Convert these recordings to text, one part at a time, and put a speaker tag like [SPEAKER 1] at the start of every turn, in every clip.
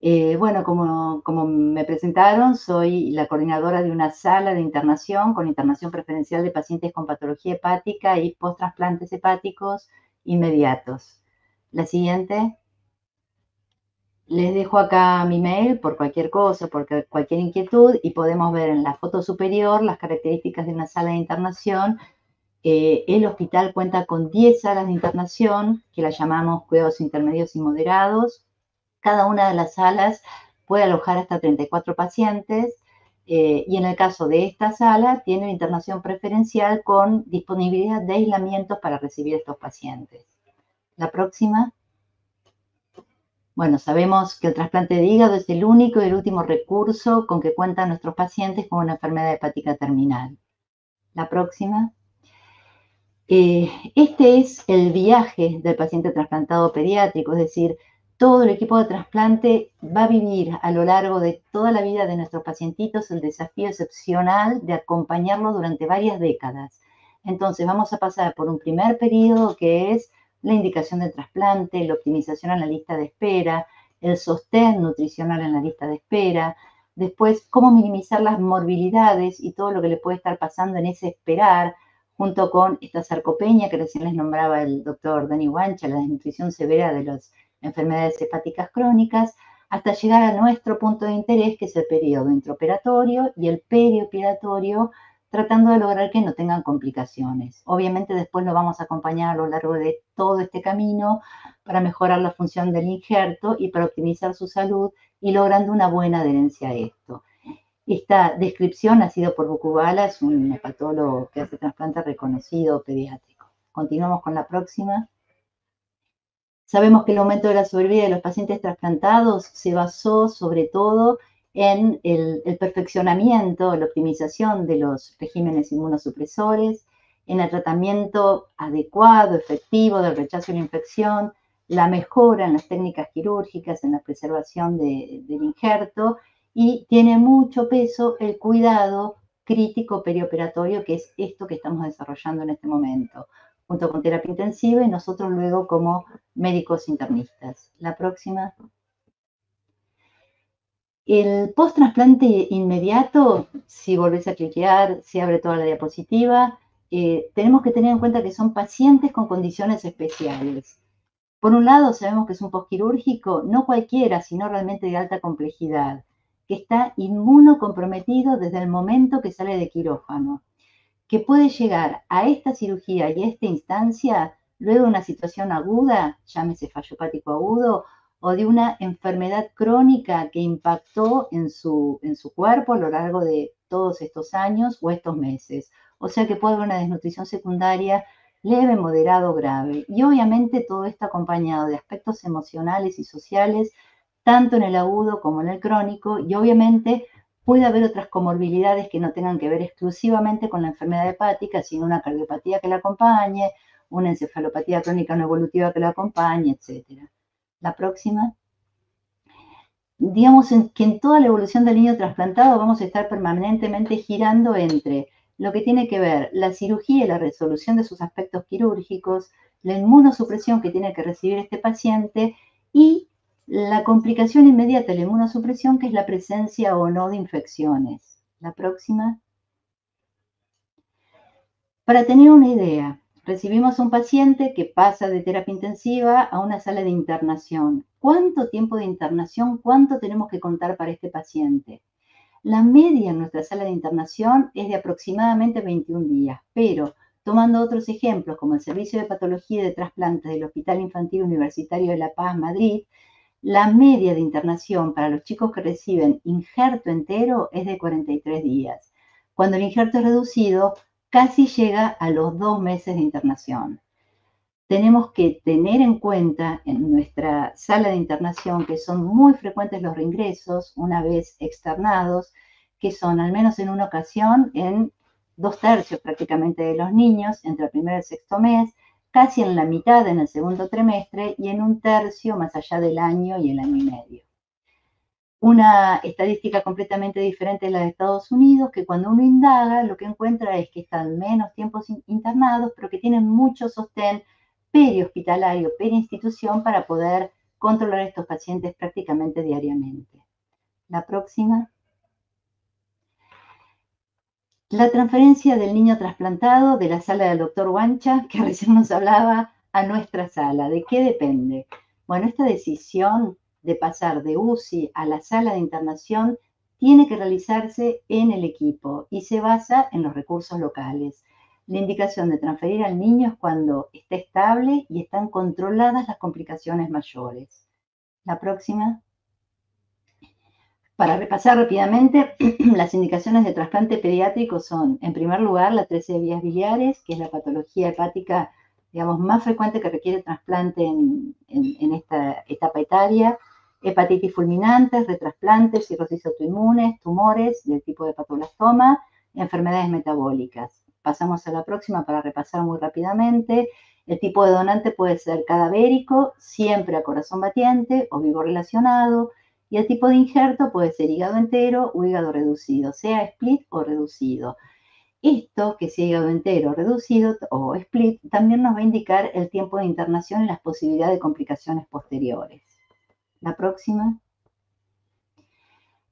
[SPEAKER 1] Bueno, como me presentaron, soy la coordinadora de una sala de internación con internación preferencial de pacientes con patología hepática y post-trasplantes hepáticos inmediatos. La siguiente. Les dejo acá mi mail por cualquier cosa, por cualquier inquietud, y podemos ver en la foto superior las características de una sala de internación. El hospital cuenta con 10 salas de internación, que las llamamos cuidados intermedios y moderados. Cada una de las salas puede alojar hasta 34 pacientes, y en el caso de esta sala tiene una internación preferencial con disponibilidad de aislamientos para recibir a estos pacientes. La próxima. Bueno, sabemos que el trasplante de hígado es el único y el último recurso con que cuentan nuestros pacientes con una enfermedad hepática terminal. La próxima. Este es el viaje del paciente trasplantado pediátrico, es decir, todo el equipo de trasplante va a vivir a lo largo de toda la vida de nuestros pacientitos el desafío excepcional de acompañarlos durante varias décadas. Entonces, vamos a pasar por un primer periodo que es la indicación del trasplante, la optimización en la lista de espera, el sostén nutricional en la lista de espera, después cómo minimizar las morbilidades y todo lo que le puede estar pasando en ese esperar, junto con esta sarcopenia que recién les nombraba el doctor Dani Wancha, la desnutrición severa de las enfermedades hepáticas crónicas, hasta llegar a nuestro punto de interés, que es el periodo intraoperatorio y el perioperatorio, tratando de lograr que no tengan complicaciones. Obviamente después lo vamos a acompañar a lo largo de todo este camino para mejorar la función del injerto y para optimizar su salud y logrando una buena adherencia a esto. Esta descripción ha sido por Bukubala, es un hepatólogo que hace trasplante reconocido pediátrico. Continuamos con la próxima. Sabemos que el aumento de la sobrevida de los pacientes trasplantados se basó sobre todo en el perfeccionamiento, la optimización de los regímenes inmunosupresores, en el tratamiento adecuado, efectivo del rechazo a la infección, la mejora en las técnicas quirúrgicas, en la preservación del injerto, y tiene mucho peso el cuidado crítico perioperatorio, que es esto que estamos desarrollando en este momento, junto con terapia intensiva y nosotros luego como médicos internistas. La próxima. El post-trasplante inmediato, si volvés a cliquear, se abre toda la diapositiva, tenemos que tener en cuenta que son pacientes con condiciones especiales. Por un lado, sabemos que es un postquirúrgico, no cualquiera, sino realmente de alta complejidad, que está inmunocomprometido desde el momento que sale de quirófano, que puede llegar a esta cirugía y a esta instancia luego de una situación aguda, llámese fallo hepático agudo, o de una enfermedad crónica que impactó en su cuerpo a lo largo de todos estos años o estos meses. O sea que puede haber una desnutrición secundaria leve, moderado, grave. Y obviamente todo esto acompañado de aspectos emocionales y sociales, tanto en el agudo como en el crónico, y obviamente puede haber otras comorbilidades que no tengan que ver exclusivamente con la enfermedad hepática, sino una cardiopatía que la acompañe, una encefalopatía crónica no evolutiva que la acompañe, etc. La próxima. Digamos que en toda la evolución del niño trasplantado vamos a estar permanentemente girando entre lo que tiene que ver la cirugía y la resolución de sus aspectos quirúrgicos, la inmunosupresión que tiene que recibir este paciente y la complicación inmediata de la inmunosupresión, que es la presencia o no de infecciones. La próxima. Para tener una idea, recibimos un paciente que pasa de terapia intensiva a una sala de internación. ¿Cuánto tiempo de internación, cuánto tenemos que contar para este paciente? La media en nuestra sala de internación es de aproximadamente 21 días, pero tomando otros ejemplos como el Servicio de Patología y de Trasplantes del Hospital Infantil Universitario de La Paz, Madrid, la media de internación para los chicos que reciben injerto entero es de 43 días. Cuando el injerto es reducido, casi llega a los 2 meses de internación. Tenemos que tener en cuenta en nuestra sala de internación que son muy frecuentes los reingresos una vez externados, que son al menos en una ocasión en 2/3 prácticamente de los niños entre el primer y el sexto mes, casi en la mitad en el segundo trimestre y en 1/3 más allá del año y el año y medio. Una estadística completamente diferente de la de Estados Unidos, que cuando uno indaga lo que encuentra es que están menos tiempos internados, pero que tienen mucho sostén perihospitalario, perinstitución, para poder controlar a estos pacientes prácticamente diariamente. La próxima. La transferencia del niño trasplantado de la sala del doctor Wancha, que recién nos hablaba, a nuestra sala. ¿De qué depende? Bueno, esta decisión de pasar de UCI a la sala de internación tiene que realizarse en el equipo y se basa en los recursos locales. La indicación de transferir al niño es cuando está estable y están controladas las complicaciones mayores. La próxima. Para repasar rápidamente, las indicaciones de trasplante pediátrico son, en primer lugar, la 13 de vías biliares, que es la patología hepática, digamos, más frecuente que requiere trasplante en esta etapa etaria, hepatitis fulminantes, retrasplantes, cirrosis autoinmunes, tumores del tipo de hepatoblastoma, enfermedades metabólicas. Pasamos a la próxima para repasar muy rápidamente. El tipo de donante puede ser cadavérico, siempre a corazón batiente o vivo relacionado, y el tipo de injerto puede ser hígado entero o hígado reducido, sea split o reducido. Esto, que sea hígado entero, reducido o split, también nos va a indicar el tiempo de internación y las posibilidades de complicaciones posteriores. La próxima.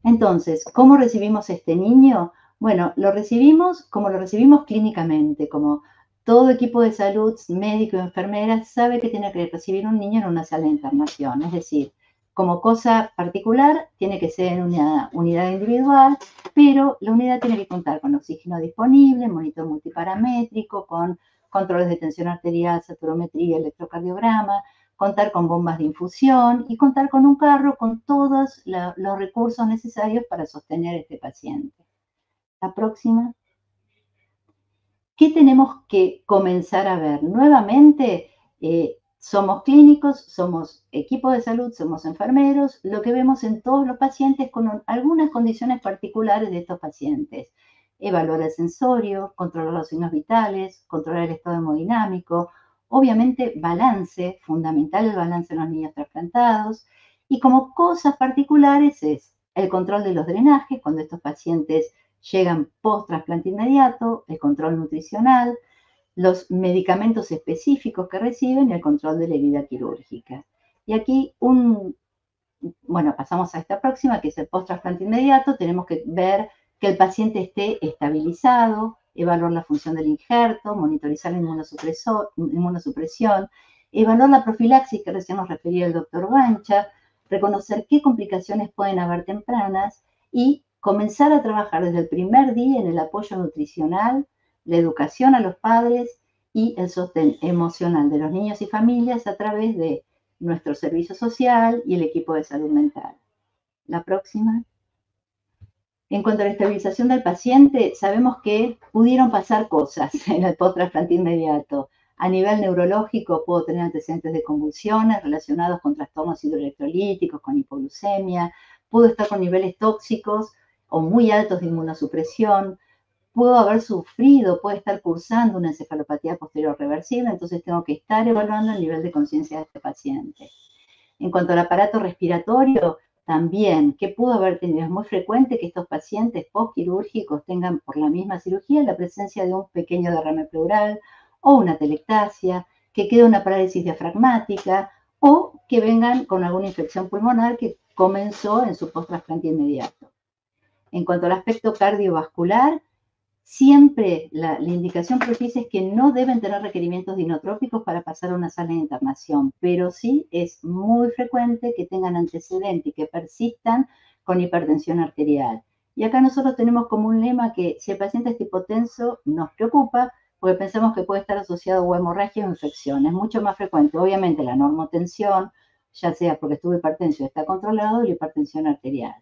[SPEAKER 1] Entonces, ¿cómo recibimos este niño? Bueno, lo recibimos como lo recibimos clínicamente, como todo equipo de salud, médico y enfermera, sabe que tiene que recibir un niño en una sala de internación. Es decir, como cosa particular, tiene que ser en una unidad individual, pero la unidad tiene que contar con oxígeno disponible, monitor multiparamétrico, con controles de tensión arterial, saturometría, electrocardiograma, contar con bombas de infusión y contar con un carro con todos los recursos necesarios para sostener a este paciente. La próxima. ¿Qué tenemos que comenzar a ver? Nuevamente, somos clínicos, somos equipo de salud, somos enfermeros, lo que vemos en todos los pacientes con algunas condiciones particulares de estos pacientes. Evaluar el sensorio, controlar los signos vitales, controlar el estado hemodinámico, obviamente balance, fundamental el balance en los niños trasplantados, y como cosas particulares es el control de los drenajes, cuando estos pacientes llegan post-trasplante inmediato, el control nutricional, los medicamentos específicos que reciben y el control de la herida quirúrgica. Y aquí bueno, pasamos a esta próxima, que es el post-trasplante inmediato. Tenemos que ver que el paciente esté estabilizado, evaluar la función del injerto, monitorizar la inmunosupresión, evaluar la profilaxis que recién nos refería el doctor Wancha, reconocer qué complicaciones pueden haber tempranas y comenzar a trabajar desde el primer día en el apoyo nutricional, la educación a los padres y el sostén emocional de los niños y familias a través de nuestro servicio social y el equipo de salud mental. La próxima. En cuanto a la estabilización del paciente, sabemos que pudieron pasar cosas en el post-trasplante inmediato. A nivel neurológico, puedo tener antecedentes de convulsiones relacionados con trastornos hidroelectrolíticos, con hipoglucemia, puedo estar con niveles tóxicos o muy altos de inmunosupresión, puedo haber sufrido, puede estar cursando una encefalopatía posterior reversible, entonces tengo que estar evaluando el nivel de conciencia de este paciente. En cuanto al aparato respiratorio, también, ¿qué pudo haber tenido? Es muy frecuente que estos pacientes postquirúrgicos tengan por la misma cirugía la presencia de un pequeño derrame pleural o una telectasia, que quede una parálisis diafragmática o que vengan con alguna infección pulmonar que comenzó en su post-trasplante inmediato. En cuanto al aspecto cardiovascular, siempre la indicación precisa es que no deben tener requerimientos dinotrópicos para pasar a una sala de internación, pero sí es muy frecuente que tengan antecedentes y que persistan con hipertensión arterial. Y acá nosotros tenemos como un lema que si el paciente es hipotenso nos preocupa porque pensamos que puede estar asociado a hemorragia o infección. Es mucho más frecuente, obviamente, la normotensión, ya sea porque estuvo hipertenso y está controlado, la hipertensión arterial.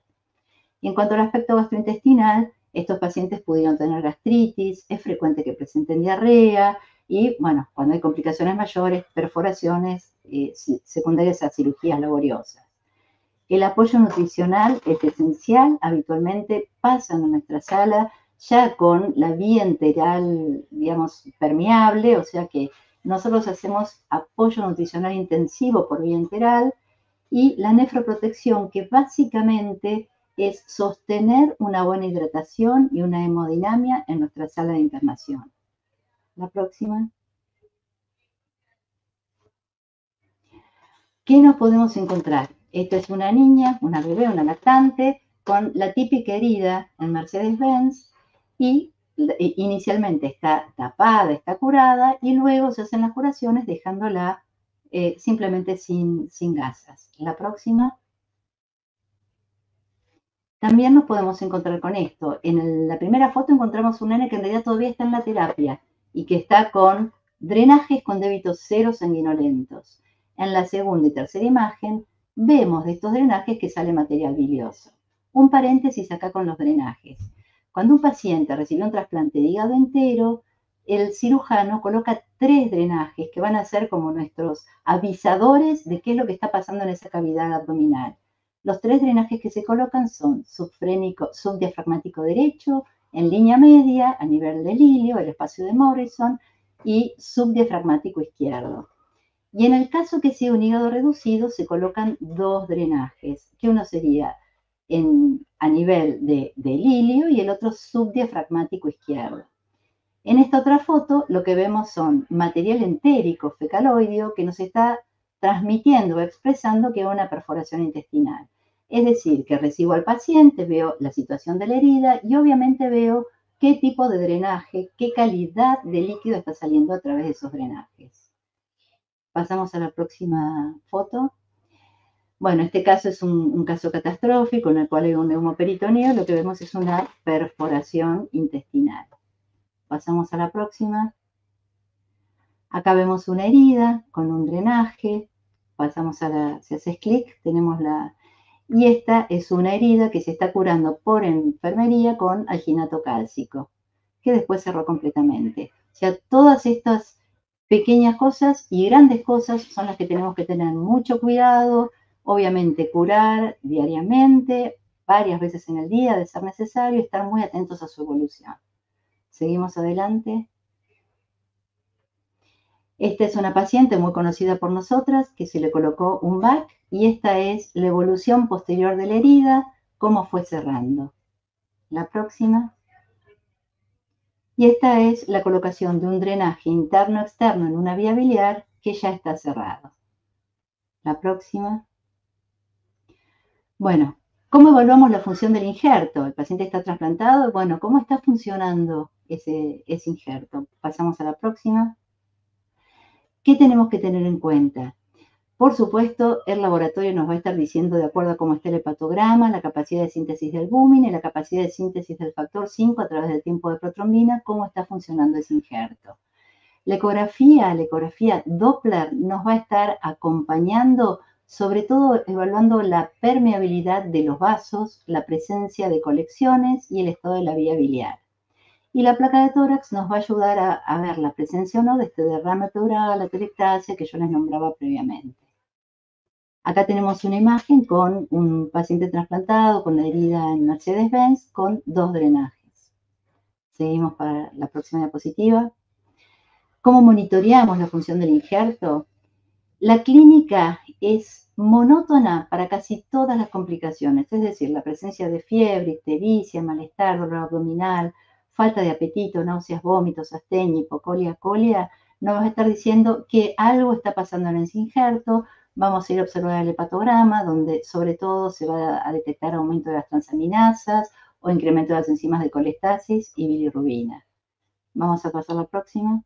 [SPEAKER 1] Y en cuanto al aspecto gastrointestinal, estos pacientes pudieron tener gastritis, es frecuente que presenten diarrea y, bueno, cuando hay complicaciones mayores, perforaciones secundarias a cirugías laboriosas. El apoyo nutricional es esencial, habitualmente pasan a nuestra sala ya con la vía enteral, digamos, permeable, o sea que nosotros hacemos apoyo nutricional intensivo por vía enteral y la nefroprotección, que básicamente es sostener una buena hidratación y una hemodinamia en nuestra sala de internación. La próxima. ¿Qué nos podemos encontrar? Esta es una niña, una bebé, una lactante, con la típica herida en Mercedes-Benz y inicialmente está tapada, está curada y luego se hacen las curaciones dejándola simplemente sin gasas. La próxima. También nos podemos encontrar con esto. En la primera foto encontramos un nene que en realidad todavía está en la terapia y que está con drenajes con débitos cero sanguinolentos. En la segunda y tercera imagen vemos de estos drenajes que sale material bilioso. Un paréntesis acá con los drenajes. Cuando un paciente recibe un trasplante de hígado entero, el cirujano coloca 3 drenajes que van a ser como nuestros avisadores de qué es lo que está pasando en esa cavidad abdominal. Los 3 drenajes que se colocan son subdiafragmático derecho, en línea media, a nivel del ilio, el espacio de Morrison, y subdiafragmático izquierdo. Y en el caso que sea un hígado reducido, se colocan 2 drenajes, que uno sería a nivel del ilio y el otro subdiafragmático izquierdo. En esta otra foto lo que vemos son material entérico fecaloideo que nos está transmitiendo o expresando que hay una perforación intestinal. Es decir, que recibo al paciente, veo la situación de la herida y obviamente veo qué tipo de drenaje, qué calidad de líquido está saliendo a través de esos drenajes. Pasamos a la próxima foto. Bueno, este caso es un caso catastrófico en el cual hay un neumoperitoneo. Lo que vemos es una perforación intestinal. Pasamos a la próxima. Acá vemos una herida con un drenaje. Pasamos a la, si haces clic, tenemos la... Y esta es una herida que se está curando por enfermería con alginato cálcico, que después cerró completamente. O sea, todas estas pequeñas cosas y grandes cosas son las que tenemos que tener mucho cuidado. Obviamente curar diariamente, varias veces en el día de ser necesario, estar muy atentos a su evolución. Seguimos adelante. Esta es una paciente muy conocida por nosotras que se le colocó un VAC y esta es la evolución posterior de la herida, cómo fue cerrando. La próxima. Y esta es la colocación de un drenaje interno-externo en una vía biliar que ya está cerrado. La próxima. Bueno, ¿cómo evaluamos la función del injerto? El paciente está trasplantado. Bueno, ¿cómo está funcionando ese injerto? Pasamos a la próxima. ¿Qué tenemos que tener en cuenta? Por supuesto, el laboratorio nos va a estar diciendo, de acuerdo a cómo esté el hepatograma, la capacidad de síntesis del albúmina y la capacidad de síntesis del factor 5 a través del tiempo de protrombina, cómo está funcionando ese injerto. La ecografía Doppler nos va a estar acompañando, sobre todo evaluando la permeabilidad de los vasos, la presencia de colecciones y el estado de la vía biliar. Y la placa de tórax nos va a ayudar a ver la presencia o no de este derrame pleural, la atelectasia que yo les nombraba previamente. Acá tenemos una imagen con un paciente trasplantado con la herida en Mercedes-Benz con 2 drenajes. Seguimos para la próxima diapositiva. ¿Cómo monitoreamos la función del injerto? La clínica es monótona para casi todas las complicaciones, es decir, la presencia de fiebre, ictericia, malestar, dolor abdominal, falta de apetito, náuseas, vómitos, astenia, hipocolia, colia, nos va a estar diciendo que algo está pasando en ese injerto. Vamos a ir a observar el hepatograma, donde sobre todo se va a detectar aumento de las transaminasas o incremento de las enzimas de colestasis y bilirrubina. Vamos a pasar a la próxima.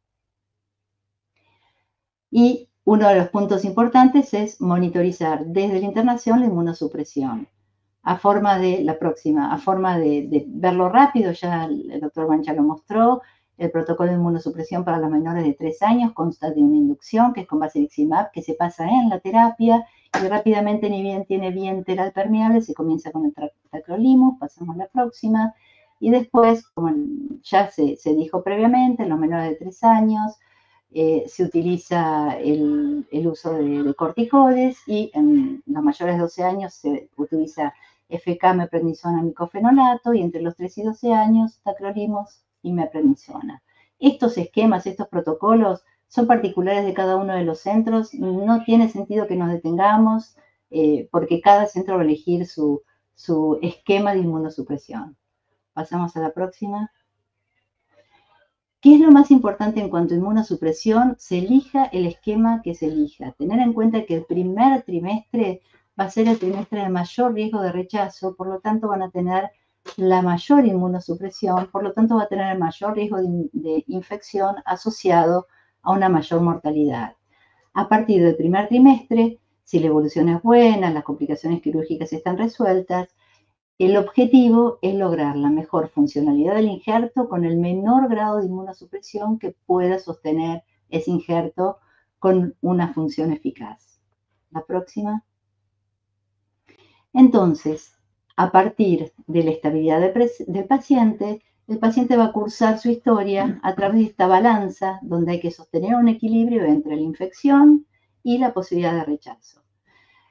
[SPEAKER 1] Y uno de los puntos importantes es monitorizar desde la internación la inmunosupresión. A forma de verlo rápido, ya el doctor Bancha lo mostró, el protocolo de inmunosupresión para los menores de 3 años consta de una inducción que es con basiliximab que se pasa en la terapia y rápidamente, ni bien tiene bien teral permeable, se comienza con el tacrolimus, pasamos a la próxima, y después, como ya se dijo previamente, en los menores de 3 años, se utiliza el uso de corticoides y en los mayores de 12 años se utiliza FK, meprednisona, micofenolato y entre los 3 y 12 años tacrolimus y meprednisona. Estos esquemas, estos protocolos son particulares de cada uno de los centros. No tiene sentido que nos detengamos porque cada centro va a elegir su esquema de inmunosupresión. Pasamos a la próxima. ¿Qué es lo más importante en cuanto a inmunosupresión? Se elija el esquema que se elija. Tener en cuenta que el primer trimestre va a ser el trimestre de mayor riesgo de rechazo, por lo tanto van a tener la mayor inmunosupresión, por lo tanto va a tener el mayor riesgo de infección asociado a una mayor mortalidad. A partir del primer trimestre, si la evolución es buena, las complicaciones quirúrgicas están resueltas, el objetivo es lograr la mejor funcionalidad del injerto con el menor grado de inmunosupresión que pueda sostener ese injerto con una función eficaz. La próxima. Entonces, a partir de la estabilidad del paciente, el paciente va a cursar su historia a través de esta balanza donde hay que sostener un equilibrio entre la infección y la posibilidad de rechazo.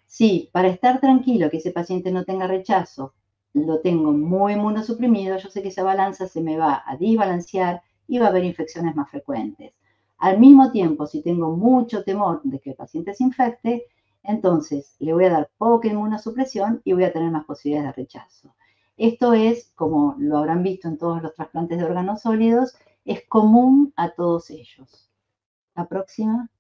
[SPEAKER 1] Si para estar tranquilo que ese paciente no tenga rechazo, lo tengo muy inmunosuprimido, yo sé que esa balanza se me va a desbalancear y va a haber infecciones más frecuentes. Al mismo tiempo, si tengo mucho temor de que el paciente se infecte, entonces le voy a dar poca inmunosupresión y voy a tener más posibilidades de rechazo. Esto es, como lo habrán visto en todos los trasplantes de órganos sólidos, es común a todos ellos. La próxima.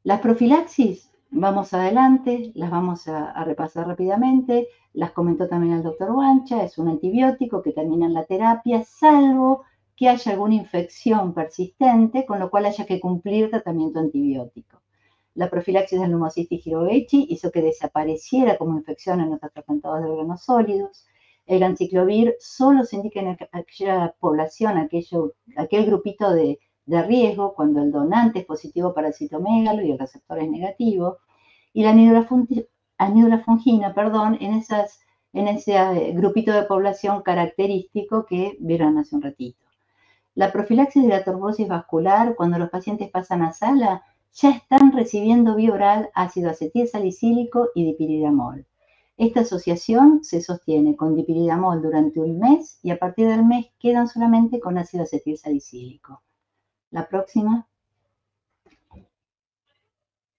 [SPEAKER 1] Las profilaxis, vamos adelante, las vamos a repasar rápidamente. Las comentó también el doctor Wancha, es un antibiótico que termina en la terapia, salvo que haya alguna infección persistente, con lo cual haya que cumplir tratamiento antibiótico. La profilaxis del pneumocitis jirovecii hizo que desapareciera como infección en nuestros trasplantados de órganos sólidos. El ganciclovir solo se indica en aquella población, aquel grupito de riesgo, cuando el donante es positivo para el citomegalo y el receptor es negativo, y la anidurafungina, en ese grupito de población característico que vieron hace un ratito. La profilaxis de la trombosis vascular, cuando los pacientes pasan a sala, ya están recibiendo vía oral ácido acetilsalicílico y dipiridamol. Esta asociación se sostiene con dipiridamol durante un mes y a partir del mes quedan solamente con ácido acetilsalicílico. La próxima.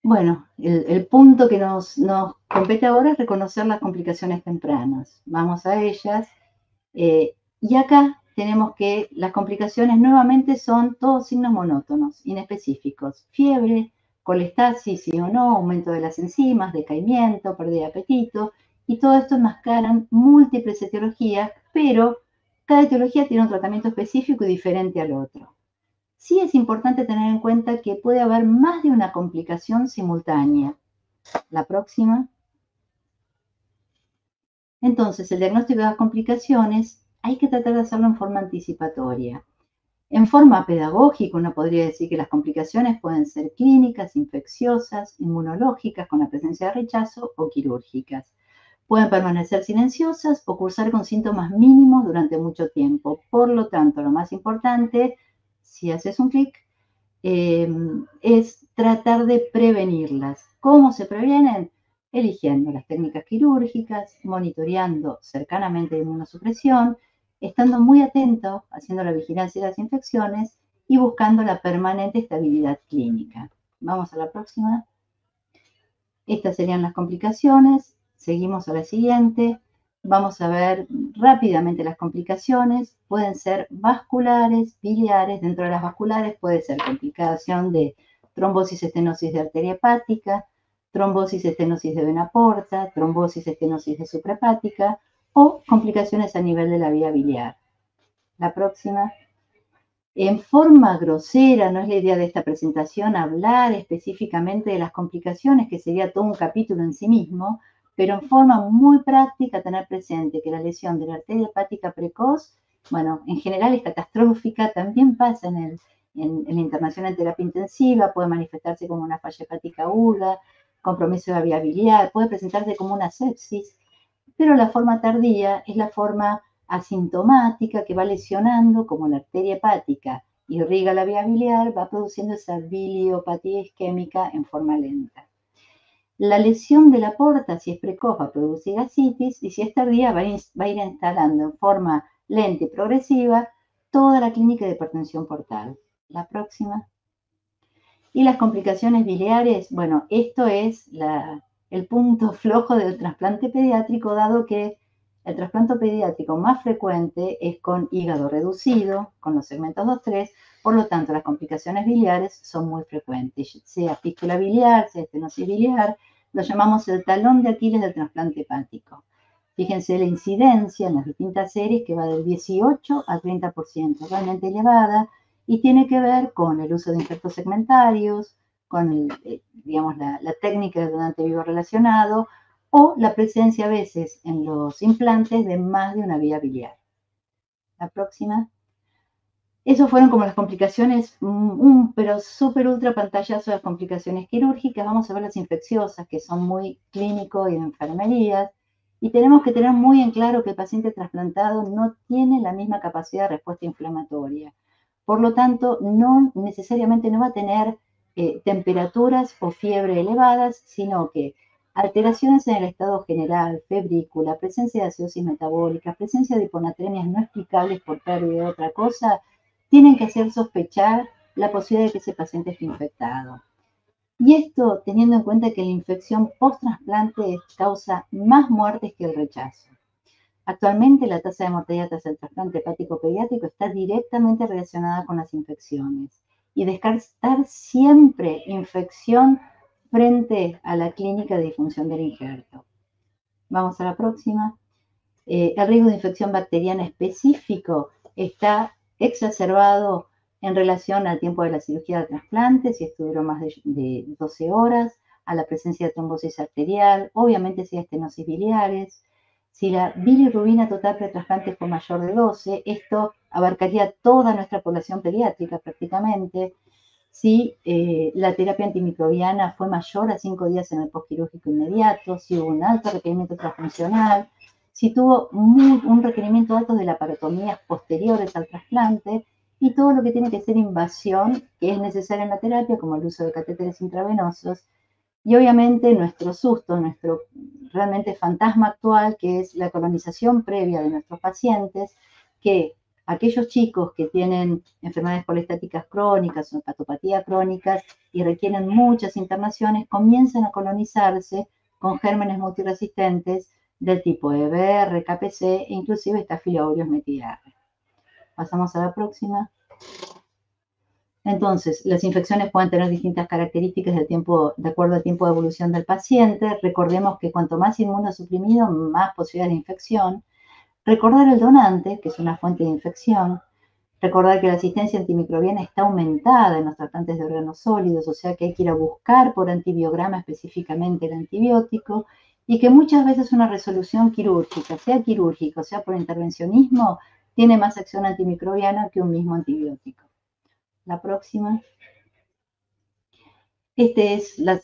[SPEAKER 1] Bueno, el punto que nos compete ahora es reconocer las complicaciones tempranas. Vamos a ellas. Y acá tenemos que las complicaciones nuevamente son todos signos monótonos, inespecíficos. Fiebre, colestasis, sí o no, aumento de las enzimas, decaimiento, pérdida de apetito. Y todo esto enmascaran múltiples etiologías, pero cada etiología tiene un tratamiento específico y diferente al otro. Sí es importante tener en cuenta que puede haber más de una complicación simultánea. La próxima. Entonces, el diagnóstico de las complicaciones hay que tratar de hacerlo en forma anticipatoria. En forma pedagógica, uno podría decir que las complicaciones pueden ser clínicas, infecciosas, inmunológicas con la presencia de rechazo o quirúrgicas. Pueden permanecer silenciosas o cursar con síntomas mínimos durante mucho tiempo. Por lo tanto, lo más importante, si haces un clic, es tratar de prevenirlas. ¿Cómo se previenen? Eligiendo las técnicas quirúrgicas, monitoreando cercanamente la inmunosupresión, estando muy atento, haciendo la vigilancia de las infecciones y buscando la permanente estabilidad clínica. Vamos a la próxima. Estas serían las complicaciones. Seguimos a la siguiente. Vamos a ver rápidamente las complicaciones. Pueden ser vasculares, biliares. Dentro de las vasculares puede ser complicación de trombosis, estenosis de arteria hepática, trombosis, estenosis de vena porta, trombosis, estenosis de suprahepática o complicaciones a nivel de la vía biliar. La próxima. En forma grosera, no es la idea de esta presentación hablar específicamente de las complicaciones, que sería todo un capítulo en sí mismo, pero en forma muy práctica tener presente que la lesión de la arteria hepática precoz, bueno, en general es catastrófica, también pasa en la internación en terapia intensiva, puede manifestarse como una falla hepática aguda, compromiso de la vía biliar, puede presentarse como una sepsis, pero la forma tardía es la forma asintomática que va lesionando, como la arteria hepática irriga la vía biliar, va produciendo esa biliopatía isquémica en forma lenta. La lesión de la porta, si es precoz, va a producir ascitis y si es tardía va a ir instalando en forma lenta y progresiva toda la clínica de hipertensión portal. La próxima. Y las complicaciones biliares, bueno, esto es el punto flojo del trasplante pediátrico, dado que El trasplante pediátrico más frecuente es con hígado reducido, con los segmentos 2-3, por lo tanto las complicaciones biliares son muy frecuentes, sea fístula biliar, sea estenosis biliar, lo llamamos el talón de Aquiles del trasplante hepático. Fíjense la incidencia en las distintas series que va del 18 al 30%, realmente elevada, y tiene que ver con el uso de injertos segmentarios, con digamos, la técnica de donante vivo relacionado, o la presencia a veces en los implantes de más de una vía biliar. La próxima. Esos fueron como las complicaciones, pero súper ultra pantallazo de las complicaciones quirúrgicas. Vamos a ver las infecciosas, que son muy clínico y de enfermerías. Y tenemos que tener muy en claro que el paciente trasplantado no tiene la misma capacidad de respuesta inflamatoria. Por lo tanto, no necesariamente no va a tener temperaturas o fiebre elevadas, sino que alteraciones en el estado general, febrícula, presencia de acidosis metabólica, presencia de hiponatremias no explicables por pérdida de otra cosa, tienen que hacer sospechar la posibilidad de que ese paciente esté infectado. Y esto teniendo en cuenta que la infección post-trasplante causa más muertes que el rechazo. Actualmente la tasa de mortalidad tras el trasplante hepático pediátrico está directamente relacionada con las infecciones. Y descartar siempre infección frente a la clínica de disfunción del injerto. Vamos a la próxima. El riesgo de infección bacteriana específico está exacerbado en relación al tiempo de la cirugía de trasplante, si esto duró más de 12 horas, a la presencia de trombosis arterial, obviamente si hay estenosis biliares. Si la bilirrubina total pretrasplante fue mayor de 12, esto abarcaría toda nuestra población pediátrica prácticamente. Si la terapia antimicrobiana fue mayor a 5 días en el postquirúrgico inmediato, si hubo un alto requerimiento transfuncional, si tuvo un requerimiento alto de laparotomías posteriores al trasplante y todo lo que tiene que ser invasión que es necesaria en la terapia, como el uso de catéteres intravenosos, y obviamente nuestro susto, nuestro realmente fantasma actual, que es la colonización previa de nuestros pacientes, que aquellos chicos que tienen enfermedades colestáticas crónicas o hepatopatías crónicas y requieren muchas internaciones, comienzan a colonizarse con gérmenes multiresistentes del tipo EBR, KPC e inclusive Staphylococcus aureus metidae. Pasamos a la próxima. Entonces, las infecciones pueden tener distintas características de acuerdo al tiempo de evolución del paciente. Recordemos que cuanto más inmunosuprimido, más posibilidades de infección. Recordar el donante, que es una fuente de infección. Recordar que la asistencia antimicrobiana está aumentada en los tratantes de órganos sólidos, o sea que hay que ir a buscar por antibiograma específicamente el antibiótico, y que muchas veces una resolución quirúrgica, o sea por intervencionismo, tiene más acción antimicrobiana que un mismo antibiótico. La próxima.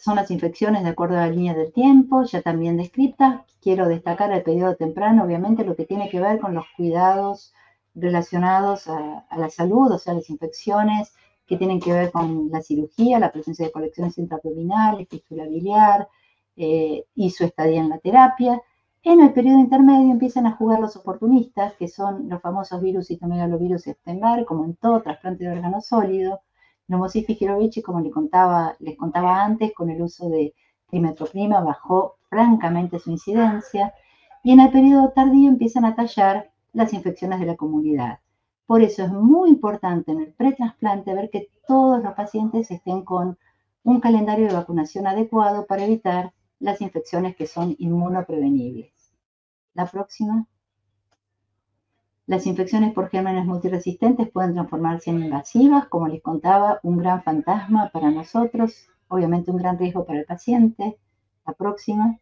[SPEAKER 1] Son las infecciones de acuerdo a la línea del tiempo, ya también descritas. Quiero destacar el periodo temprano, obviamente lo que tiene que ver con los cuidados relacionados a la salud, o sea, las infecciones que tienen que ver con la cirugía, la presencia de colecciones intraabdominales, fístula biliar y su estadía en la terapia. En el periodo intermedio empiezan a jugar los oportunistas, que son los famosos virus citomegalovirus y Epstein-Barr, como en todo trasplante de órgano sólido. Pneumocystis jirovicii, como les contaba antes, con el uso de trimetoprima bajó francamente su incidencia. Y en el periodo tardío empiezan a tallar las infecciones de la comunidad. Por eso es muy importante en el pretrasplante ver que todos los pacientes estén con un calendario de vacunación adecuado para evitar las infecciones que son inmunoprevenibles. La próxima. Las infecciones por gérmenes multiresistentes pueden transformarse en invasivas, como les contaba, un gran fantasma para nosotros, obviamente un gran riesgo para el paciente. La próxima.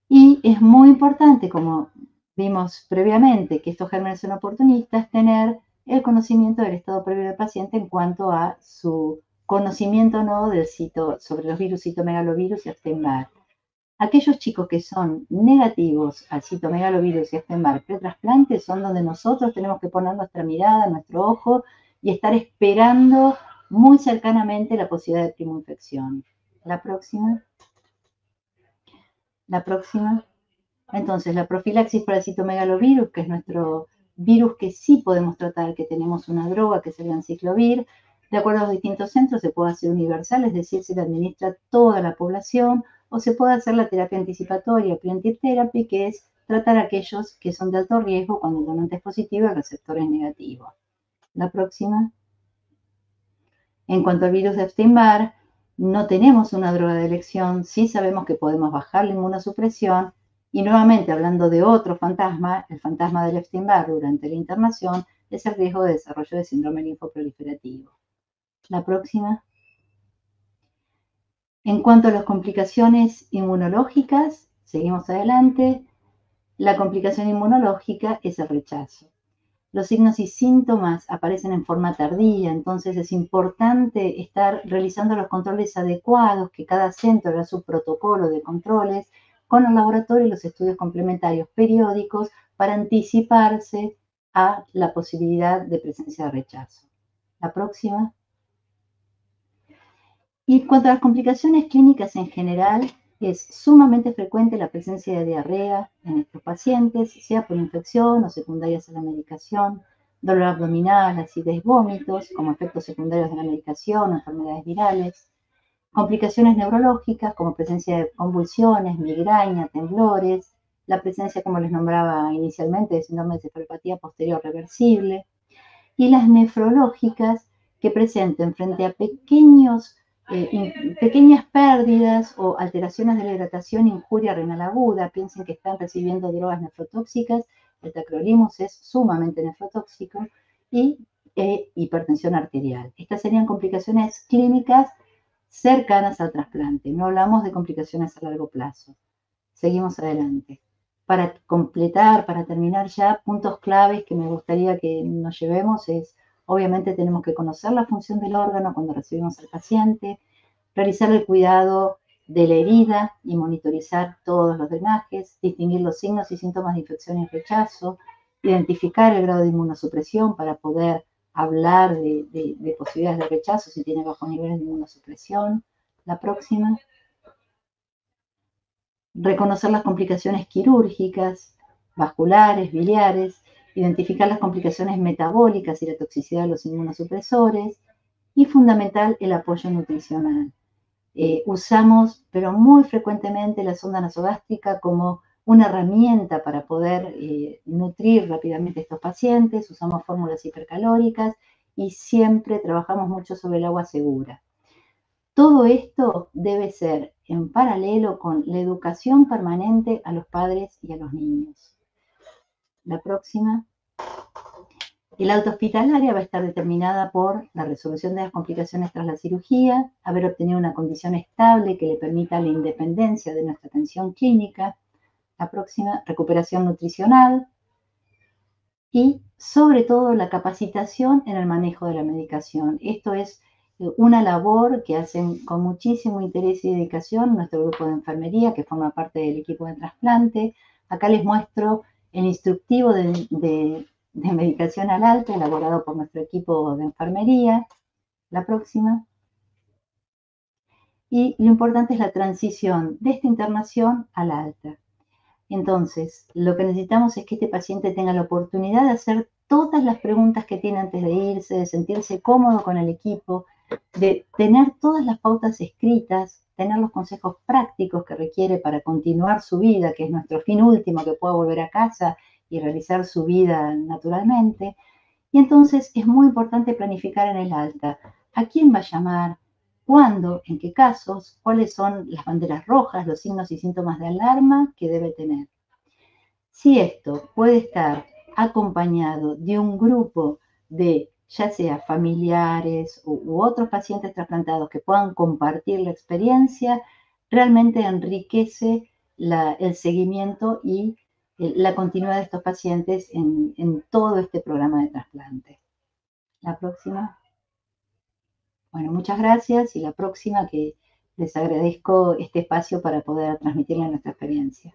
[SPEAKER 1] Y es muy importante, como vimos previamente, que estos gérmenes son oportunistas, tener el conocimiento del estado previo del paciente en cuanto a su conocimiento o no sobre los virus citomegalovirus y Epstein-Barr. Aquellos chicos que son negativos al citomegalovirus y Epstein-Barr pretrasplante son donde nosotros tenemos que poner nuestra mirada, nuestro ojo y estar esperando muy cercanamente la posibilidad de primoinfección. La próxima. La próxima. Entonces, la profilaxis para el citomegalovirus, que es nuestro virus que sí podemos tratar, que tenemos una droga que es el anciclovir, de acuerdo a los distintos centros se puede hacer universal, es decir, se le administra a toda la población o se puede hacer la terapia anticipatoria, preventive therapy, que es tratar a aquellos que son de alto riesgo cuando el donante es positivo y el receptor es negativo. La próxima. En cuanto al virus de Epstein-Barr, no tenemos una droga de elección, sí sabemos que podemos bajar la inmunosupresión y nuevamente hablando de otro fantasma, el fantasma del Epstein-Barr durante la internación es el riesgo de desarrollo de síndrome linfoproliferativo. La próxima. En cuanto a las complicaciones inmunológicas, seguimos adelante. La complicación inmunológica es el rechazo. Los signos y síntomas aparecen en forma tardía, entonces es importante estar realizando los controles adecuados, que cada centro haga su protocolo de controles con el laboratorio y los estudios complementarios periódicos para anticiparse a la posibilidad de presencia de rechazo. La próxima. Y en cuanto a las complicaciones clínicas en general, es sumamente frecuente la presencia de diarrea en estos pacientes, sea por infección o secundarias a la medicación, dolor abdominal, acidez, vómitos, como efectos secundarios de la medicación o enfermedades virales, complicaciones neurológicas como presencia de convulsiones, migraña, temblores, la presencia, como les nombraba inicialmente, de síndrome de cefalopatía posterior reversible, y las nefrológicas que presenten frente a pequeñas pérdidas o alteraciones de la hidratación, injuria renal aguda, piensen que están recibiendo drogas nefrotóxicas, el tacrolimus es sumamente nefrotóxico, y hipertensión arterial. Estas serían complicaciones clínicas cercanas al trasplante, no hablamos de complicaciones a largo plazo. Seguimos adelante. Para completar, para terminar ya, puntos claves que me gustaría que nos llevemos es, obviamente tenemos que conocer la función del órgano cuando recibimos al paciente, realizar el cuidado de la herida y monitorizar todos los drenajes, distinguir los signos y síntomas de infección y rechazo, identificar el grado de inmunosupresión para poder hablar de posibilidades de rechazo si tiene bajos niveles de inmunosupresión. La próxima. Reconocer las complicaciones quirúrgicas, vasculares, biliares, identificar las complicaciones metabólicas y la toxicidad de los inmunosupresores y fundamental el apoyo nutricional. Usamos, pero muy frecuentemente, la sonda nasogástrica como una herramienta para poder nutrir rápidamente a estos pacientes, usamos fórmulas hipercalóricas y siempre trabajamos mucho sobre el agua segura. Todo esto debe ser en paralelo con la educación permanente a los padres y a los niños. La próxima. El alta hospitalaria va a estar determinada por la resolución de las complicaciones tras la cirugía, haber obtenido una condición estable que le permita la independencia de nuestra atención clínica. La próxima, recuperación nutricional y sobre todo la capacitación en el manejo de la medicación. Esto es una labor que hacen con muchísimo interés y dedicación nuestro grupo de enfermería, que forma parte del equipo de trasplante. Acá les muestro el instructivo de medicación al alta elaborado por nuestro equipo de enfermería. La próxima. Y lo importante es la transición de esta internación al alta. Entonces, lo que necesitamos es que este paciente tenga la oportunidad de hacer todas las preguntas que tiene antes de irse, de sentirse cómodo con el equipo, de tener todas las pautas escritas, tener los consejos prácticos que requiere para continuar su vida, que es nuestro fin último, que pueda volver a casa y realizar su vida naturalmente. Y entonces es muy importante planificar en el alta. ¿A quién va a llamar? ¿Cuándo? ¿En qué casos? ¿Cuáles son las banderas rojas, los signos y síntomas de alarma que debe tener? Si esto puede estar acompañado de un grupo de ya sea familiares u otros pacientes trasplantados que puedan compartir la experiencia, realmente enriquece el seguimiento y la continuidad de estos pacientes en todo este programa de trasplante. La próxima. Bueno, muchas gracias y la próxima que les agradezco este espacio para poder transmitirle nuestra experiencia.